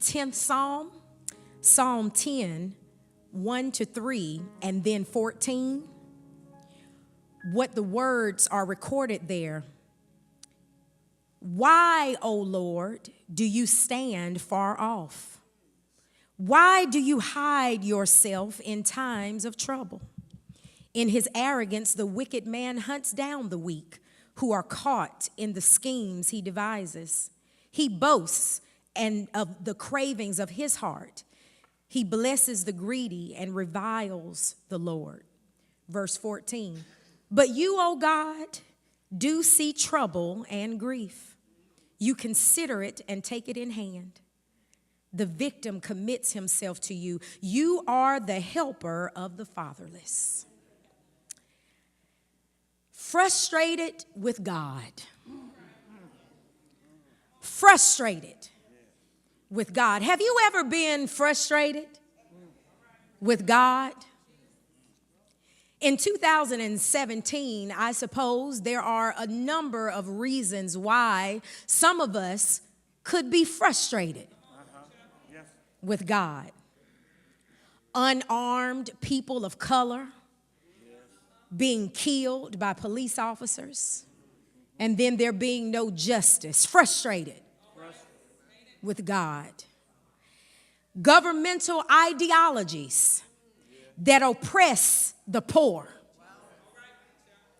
10th Psalm, Psalm 10, 1 to 3, and then 14, what the words are recorded there. Why, O Lord, do you stand far off? Why do you hide yourself in times of trouble? In his arrogance, the wicked man hunts down the weak who are caught in the schemes he devises. He boasts and of the cravings of his heart. He blesses the greedy and reviles the Lord. Verse 14, but you, O God, do see trouble and grief. You consider it and take it in hand. The victim commits himself to you. You are the helper of the fatherless. Frustrated with God. Frustrated with God. Have you ever been frustrated with God? In 2017, I suppose there are a number of reasons why some of us could be frustrated with God. Unarmed people of color being killed by police officers, and then there being no justice. Frustrated with God. Governmental ideologies that oppress the poor.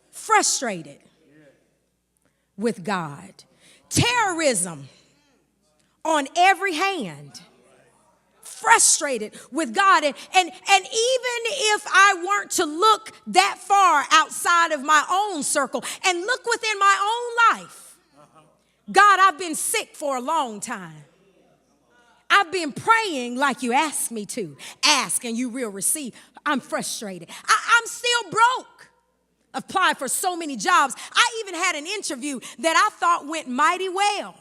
Frustrated with God. Terrorism on every hand. Frustrated with God. And even if I weren't to look that far outside of my own circle and look within my own life, God, I've been sick for a long time. I've been praying like you asked me to. Ask and you will receive. I'm frustrated. I'm still broke. Applied for so many jobs. I even had an interview that I thought went mighty well.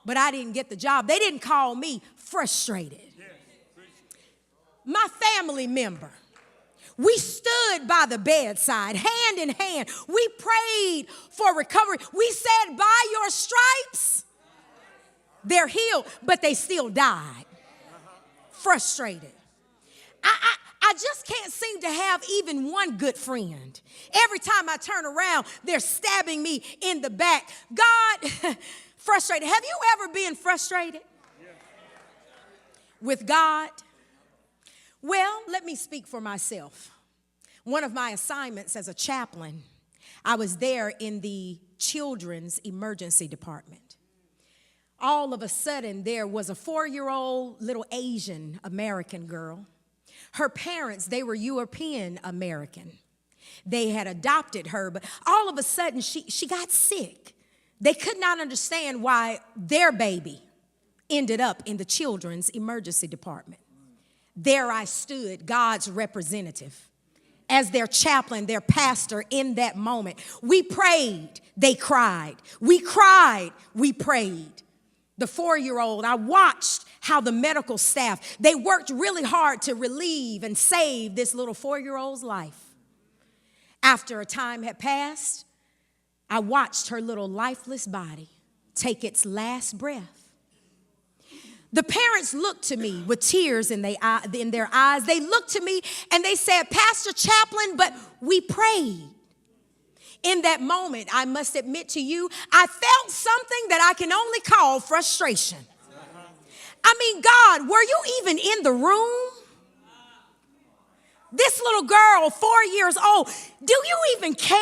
But I didn't get the job. They didn't call me. Frustrated. My family member. We stood by the bedside, hand in hand. We prayed for recovery. We said, by your stripes, they're healed, but they still died. Frustrated. I just can't seem to have even one good friend. Every time I turn around, they're stabbing me in the back. God, frustrated. Have you ever been frustrated with God? Well, let me speak for myself. One of my assignments as a chaplain, I was there in the children's emergency department. All of a sudden, there was a 4-year-old little Asian American girl. Her parents, they were European American. They had adopted her, but all of a sudden, she got sick. They could not understand why their baby ended up in the children's emergency department. There I stood, God's representative, as their chaplain, their pastor in that moment. We prayed, they cried. We cried, we prayed. The 4-year-old, I watched how the medical staff, they worked really hard to relieve and save this little 4-year-old's life. After a time had passed, I watched her little lifeless body take its last breath. The parents looked to me with tears in their eyes. They looked to me and they said, Pastor Chaplain, but we prayed. In that moment, I must admit to you, I felt something that I can only call frustration. I mean, God, were you even in the room? This little girl, 4 years old, do you even care?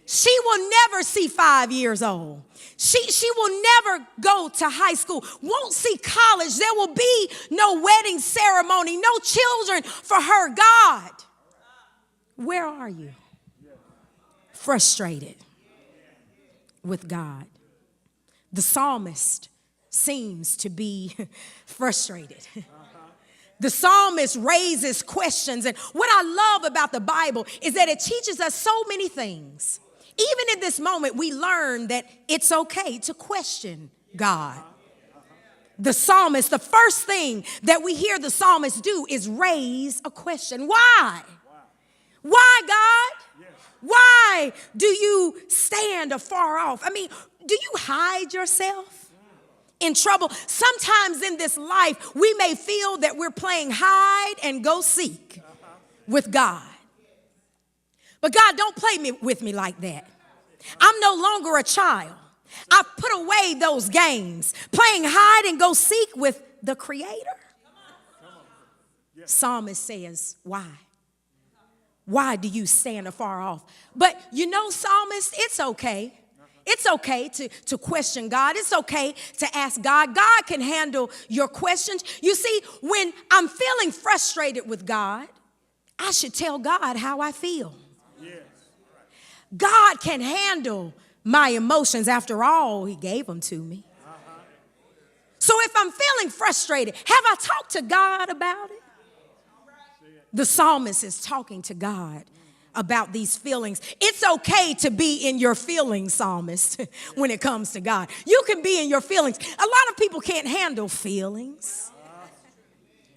She will never see 5 years old. She will never go to high school, won't see college. There will be no wedding ceremony, no children for her. God, where are you? Frustrated with God. The psalmist seems to be frustrated. The psalmist raises questions. And what I love about the Bible is that it teaches us so many things. Even in this moment, we learn that it's okay to question God. The psalmist, the first thing that we hear the psalmist do is raise a question. Why? Why, God? Why do you stand afar off? I mean, do you hide yourself in trouble. Sometimes in this life, we may feel that we're playing hide and go seek with God. But God, don't play with me like that. I'm no longer a child. I've put away those games, playing hide and go seek with the Creator. Psalmist says, why? Why do you stand afar off? But you know, psalmist, it's okay. It's okay to question God. It's okay to ask God. God can handle your questions. You see, when I'm feeling frustrated with God, I should tell God how I feel. God can handle my emotions. After all, he gave them to me. So if I'm feeling frustrated, have I talked to God about it? The psalmist is talking to God about these feelings. It's okay to be in your feelings, psalmist, when it comes to God. You can be in your feelings. A lot of people can't handle feelings.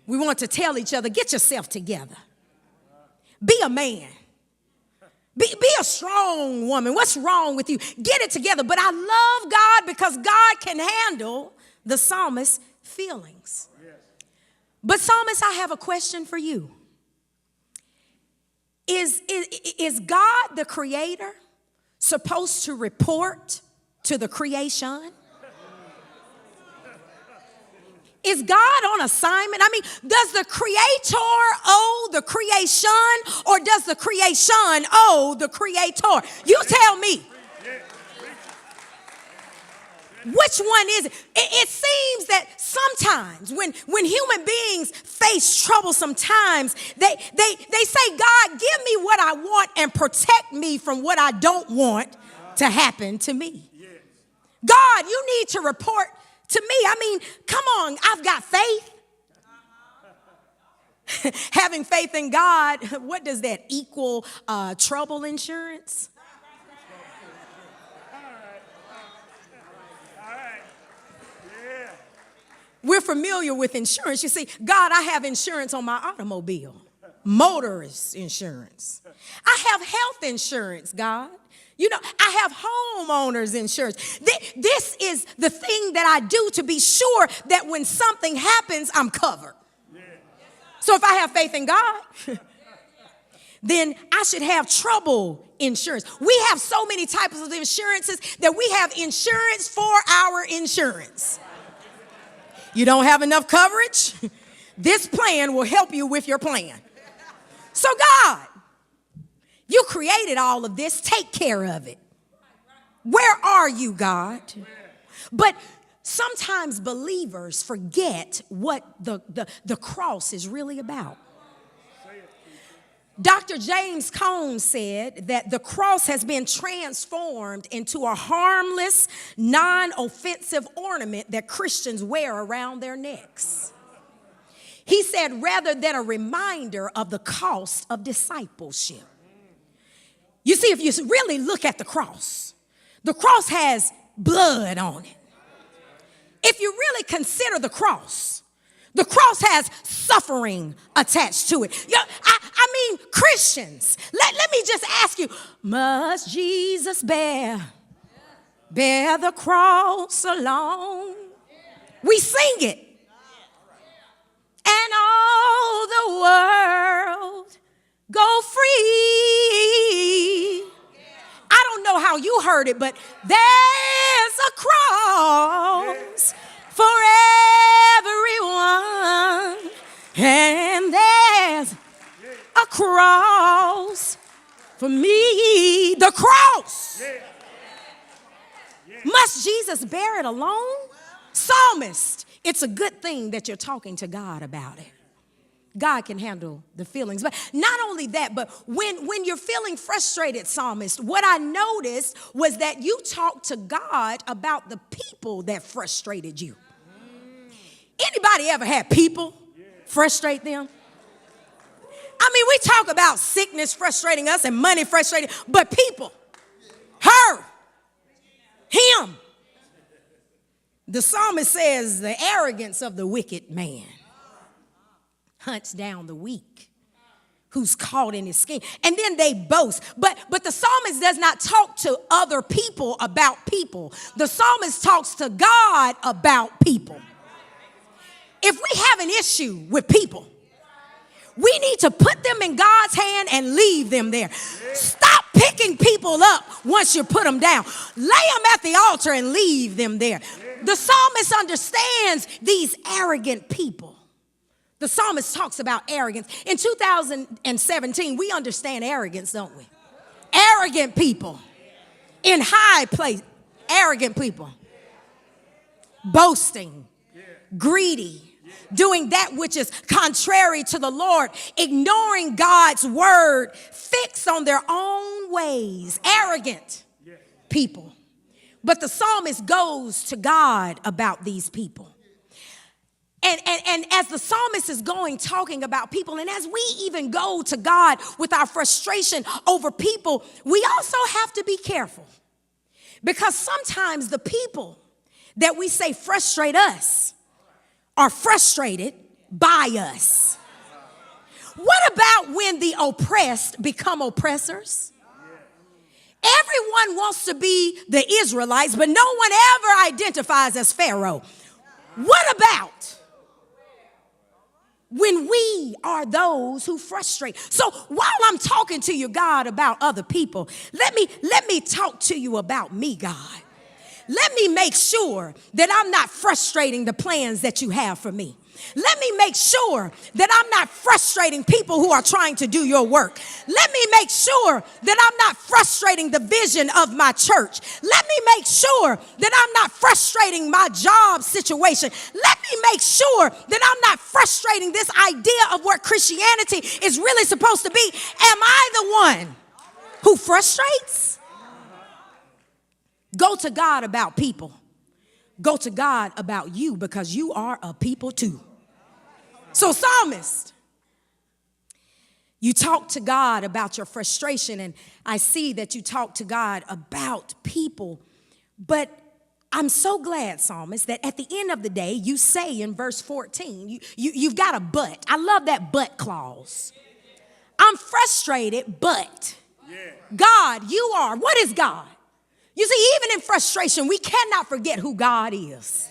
We want to tell each other, get yourself together. Be a man. Be a strong woman. What's wrong with you? Get it together. But I love God because God can handle the psalmist's feelings. But psalmist, I have a question for you. Is God, the creator, supposed to report to the creation? Is God on assignment? I mean, does the creator owe the creation, or does the creation owe the creator? You tell me. Which one is it? It seems that sometimes when human beings face troublesome times, they say, God, give me what I want and protect me from what I don't want to happen to me. God, you need to report to me. I mean, come on, I've got faith. Having faith in God, what does that equal? Trouble insurance? We're familiar with insurance. You see, God, I have insurance on my automobile, motorist insurance. I have health insurance, God. You know, I have homeowners insurance. This is the thing that I do to be sure that when something happens, I'm covered. So if I have faith in God, then I should have trouble insurance. We have so many types of insurances that we have insurance for our insurance. You don't have enough coverage? This plan will help you with your plan. So God, you created all of this. Take care of it. Where are you, God? But sometimes believers forget what the cross is really about. Dr. James Cone said that the cross has been transformed into a harmless, non-offensive ornament that Christians wear around their necks. He said, rather than a reminder of the cost of discipleship. You see, if you really look at the cross has blood on it. If you really consider the cross has suffering attached to it. I mean, Christians, let me just ask you, must Jesus bear the cross alone? We sing it. And all the world go free. I don't know how you heard it, but there's a cross for everyone, and there's a cross for me. The cross. Must Jesus bear it alone? Psalmist, it's a good thing that you're talking to God about it. God can handle the feelings. But not only that, but when you're feeling frustrated, psalmist, what I noticed was that you talked to God about the people that frustrated you. Anybody ever had people frustrate them? I mean, we talk about sickness frustrating us and money frustrating, but people, her, him. The psalmist says the arrogance of the wicked man hunts down the weak, who's caught in his scheme. And then they boast. But the psalmist does not talk to other people about people. The psalmist talks to God about people. If we have an issue with people, we need to put them in God's hand and leave them there. Stop picking people up once you put them down. Lay them at the altar and leave them there. The psalmist understands these arrogant people. The psalmist talks about arrogance. In 2017, we understand arrogance, don't we? Arrogant people in high place. Arrogant people. Boasting. Greedy. Doing that which is contrary to the Lord, ignoring God's word, fixed on their own ways, arrogant people. But the psalmist goes to God about these people. And as the psalmist is going, talking about people, and as we even go to God with our frustration over people, we also have to be careful. Because sometimes the people that we say frustrate us are frustrated by us. What about when the oppressed become oppressors? Everyone wants to be the Israelites, but no one ever identifies as Pharaoh. What about when we are those who frustrate? So while I'm talking to you, God, about other people, let me talk to you about me, God. Let me make sure that I'm not frustrating the plans that you have for me. Let me make sure that I'm not frustrating people who are trying to do your work. Let me make sure that I'm not frustrating the vision of my church. Let me make sure that I'm not frustrating my job situation. Let me make sure that I'm not frustrating this idea of what Christianity is really supposed to be. Am I the one who frustrates? Go to God about people. Go to God about you, because you are a people too. So psalmist, you talk to God about your frustration, and I see that you talk to God about people. But I'm so glad, psalmist, that at the end of the day, you say in verse 14, you've got a but. I love that but clause. I'm frustrated, but God, you are. What is God? You see, even in frustration, we cannot forget who God is.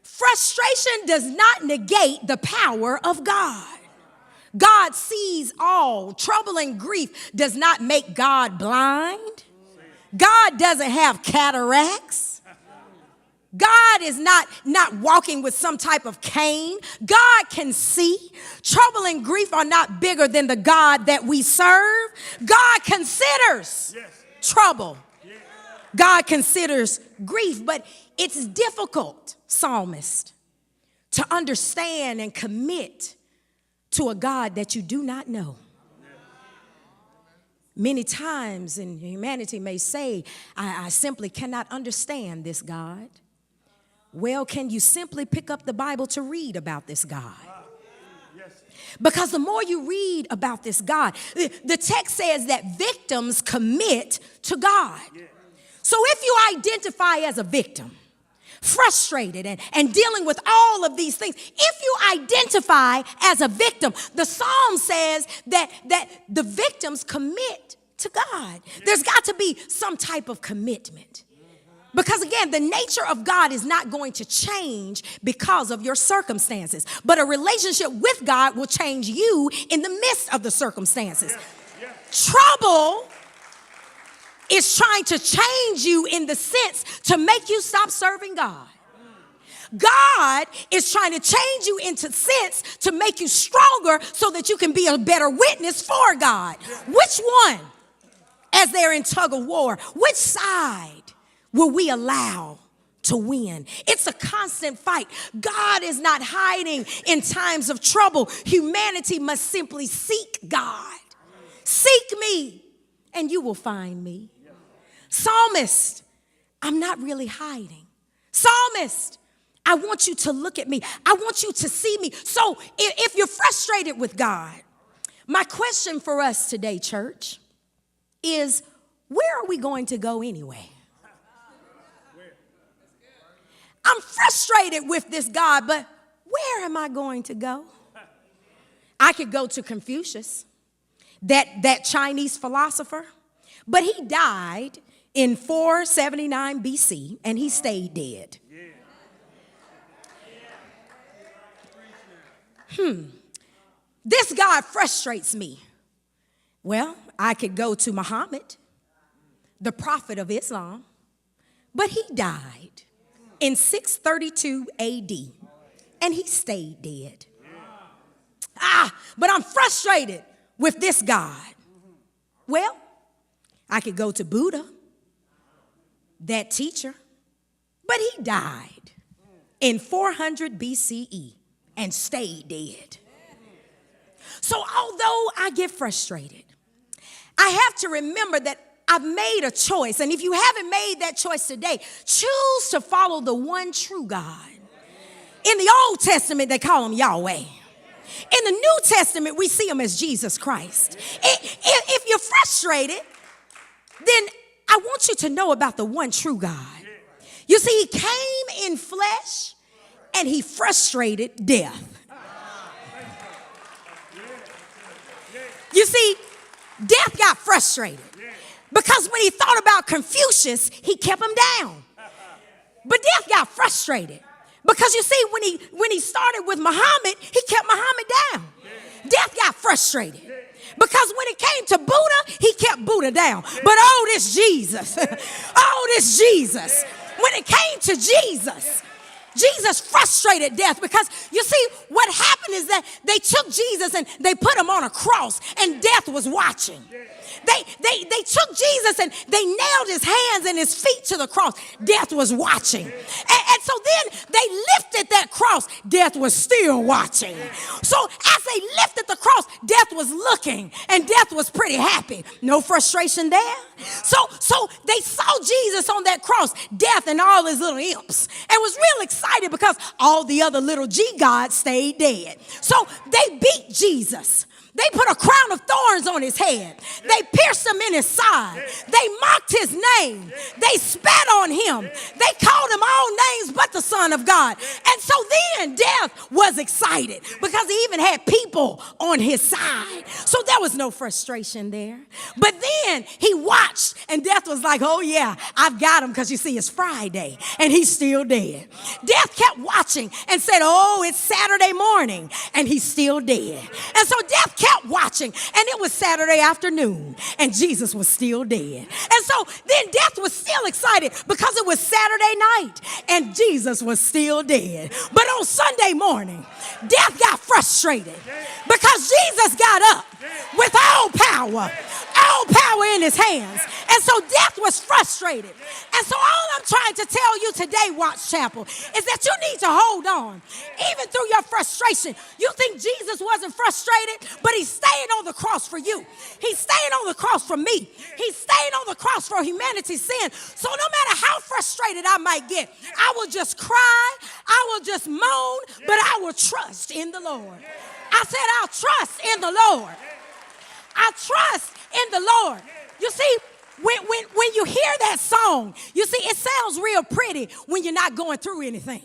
Frustration does not negate the power of God. God sees all. Trouble and grief does not make God blind. God doesn't have cataracts. God is not walking with some type of cane. God can see. Trouble and grief are not bigger than the God that we serve. God considers trouble. God considers grief, but it's difficult, psalmist, to understand and commit to a God that you do not know. Many times, and humanity may say, I simply cannot understand this God. Well, can you simply pick up the Bible to read about this God? Because the more you read about this God, the text says that victims commit to God. So if you identify as a victim, frustrated and dealing with all of these things, if you identify as a victim, the psalm says that the victims commit to God. There's got to be some type of commitment. Because again, the nature of God is not going to change because of your circumstances. But a relationship with God will change you in the midst of the circumstances. Trouble is trying to change you in the sense to make you stop serving God. God is trying to change you into sense to make you stronger so that you can be a better witness for God. Which one, as they're in tug of war, which side will we allow to win? It's a constant fight. God is not hiding in times of trouble. Humanity must simply seek God. Seek me and you will find me. Psalmist, I'm not really hiding. Psalmist, I want you to look at me. I want you to see me. So if you're frustrated with God, my question for us today, church, is where are we going to go anyway? I'm frustrated with this God, but where am I going to go? I could go to Confucius, that Chinese philosopher, but he died in 479 BC and he stayed dead. This God frustrates me. Well, I could go to Muhammad, the prophet of Islam, but he died in 632 AD and he stayed dead. But I'm frustrated with this God. Well, I could go to Buddha, that teacher, but he died in 400 BCE and stayed dead. So although I get frustrated, I have to remember that I've made a choice. And if you haven't made that choice today, choose to follow the one true God. In the Old Testament, they call him Yahweh. In the New Testament, we see him as Jesus Christ. If you're frustrated, then I want you to know about the one true God. You see, he came in flesh and he frustrated death. You see, death got frustrated because when he thought about Confucius, he kept him down. But death got frustrated because you see, when he started with Muhammad, he kept Muhammad down. Death got frustrated because when it came to Buddha, he kept Buddha down. But oh, this Jesus. Oh, this Jesus. When it came to Jesus, Jesus frustrated death because you see what happened is that they took Jesus and they put him on a cross and death was watching. They took Jesus and they nailed his hands and his feet to the cross. Death was watching. And so then they lifted that cross. Death was still watching. So as they lifted the cross, death was looking and death was pretty happy. No frustration there. So they saw Jesus on that cross, death and all his little imps, and was real excited because all the other little G gods stayed dead. So they beat Jesus. They put a crown of thorns on his head. They pierced him in his side. They mocked his name. They spat on him. They called him all names but the Son of God. And so then death was excited because he even had people on his side. So there was no frustration there. But then he watched and death was like, oh yeah, I've got him because you see it's Friday and he's still dead. Death kept watching and said, oh, it's Saturday morning and he's still dead. And so death kept watching and it was Saturday afternoon and Jesus was still dead. And so then death was still excited because it was Saturday night and Jesus was still dead. But on Sunday morning, death got frustrated because Jesus got up with all power in his hands. And so death was frustrated. And so all I'm trying to tell you today, Watts Chapel, is that you need to hold on. Even through your frustration, you think Jesus wasn't frustrated, but he stayed on the cross for you. He stayed on the cross for me. He stayed on the cross for humanity's sin. So no matter how frustrated I might get, I will just cry, I will just moan, but I will trust in the Lord. I said I'll trust in the Lord. I trust in the Lord. You see, when you hear that song, you see, it sounds real pretty when you're not going through anything.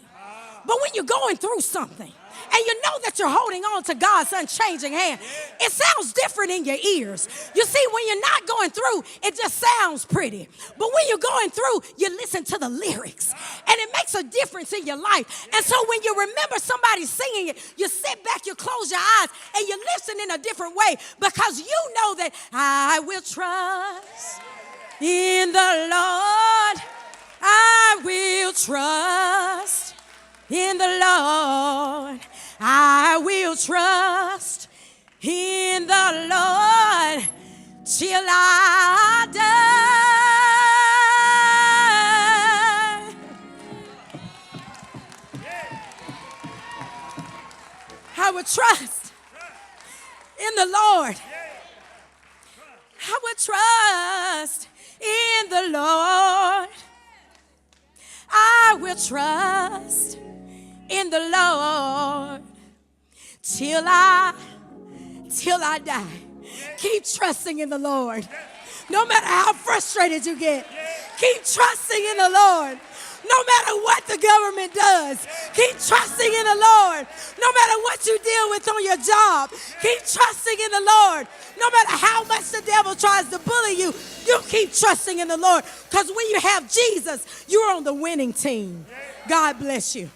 But when you're going through something, and you know that you're holding on to God's unchanging hand, it sounds different in your ears. You see, when you're not going through, it just sounds pretty. But when you're going through, you listen to the lyrics, and it makes a difference in your life. And so when you remember somebody singing it, you sit back, you close your eyes, and you listen in a different way because you know that I will trust in the Lord. I will trust in the Lord. I will trust in the Lord till I die. I will trust in the Lord. I will trust in the Lord. I will trust in the Lord till I die. Keep trusting in the Lord. No matter how frustrated you get, keep trusting in the Lord. No matter what the government does, keep trusting in the Lord No matter what you deal with on your job, keep trusting in the Lord. No matter how much the devil tries to bully you, you keep trusting in the Lord. Because when you have Jesus, you're on the winning team. God bless you.